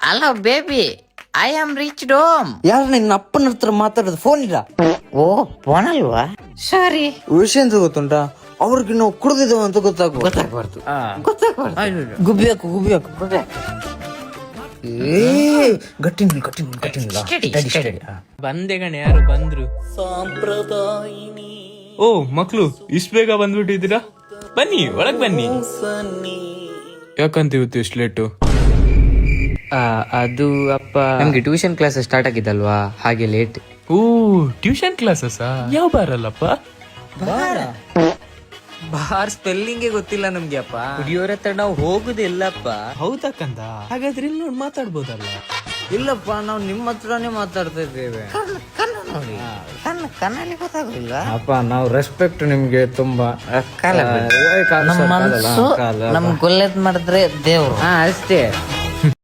Hello baby, I am rich dome. ಯಾರು ನಿನ್ನ ಅಪ್ಪನ ಹತ್ರ ಮಾತಾಡೋದು? ಫೋನ್ ಇಲ್ಲ. ಓ ಫೋನ್ ಅಲ್ವಾ? ಸಾರಿ. ವಿಷಯ ಅಂತ ಗೊತ್ತುಂಟಾ? ಅವ್ರಿಗೆ ನಾವು ಕುಡ್ದಿದ್ದೇವೆ ಅಂತ ಗೊತ್ತಾಗ್ಬಾರ್ದು. ಗುಬ್ಬಿ ಹಾಕು ಗಟ್ಟಿ ಬಂದೆ ಗಣ, ಯಾರು ಬಂದ್ರು? ಓ ಮಕ್ಳು, ಇಷ್ಟ ಬೇಗ ಬಂದ್ಬಿಟ್ಟಿದ್ದೀರಾ? ಬನ್ನಿ, ಒಳಗ್ ಬನ್ನಿ. ಯಾಕಂತ ಇವತ್ತು ಇಷ್ಟು ಲೇಟು? ಅದು ಅಪ್ಪ, ನಮ್ಗೆ ಟ್ಯೂಷನ್ ಕ್ಲಾಸ್ ಸ್ಟಾರ್ಟ್ ಆಗಿದ್ದಲ್ವಾ, ಹಾಗೆ ಲೇಟ್. ಓ ಟ್ಯೂಷನ್ ಕ್ಲಾಸಸ್ ಯಾವ ಬಾರಲ್ಲಪ್ಪ? ಬಾರ್ ಸ್ಪೆಲ್ಲಿಂಗೇ ಗೊತ್ತಿಲ್ಲ ನಮ್ಗೆ ಅಪ್ಪ. ಕುಡಿಯೋರ ಹತ್ರ ನಾವು ಹೋಗುದಿಲ್ಲಪ್ಪ. ಹೌದಾ ಕಂದ? ಹಾಗಾದ್ರೆ ಇಲ್ಲಿ ನೋಡಿ ಮಾತಾಡ್ಬೋದಲ್ಲ. ಇಲ್ಲಪ್ಪ, ನಾವು ನಿಮ್ಮ ಹತ್ರನೇ ಮಾತಾಡ್ತಾ ಇದ್ದೇವೆ. ಕಣ್ಣಲ್ಲಿ ಗೊತ್ತಾಗಲಿಲ್ಲ ಅಪ್ಪ, ನಾವು ರೆಸ್ಪೆಕ್ಟ್ ನಿಮ್ಗೆ ತುಂಬಾ. ನಮ್ಮ ಮನಸ್ಸು ನಮ್ಗೆ ಒಳ್ಳೇದ್ ಮಾಡಿದ್ರೆ ದೇವ್ರು. ಅಷ್ಟೇ.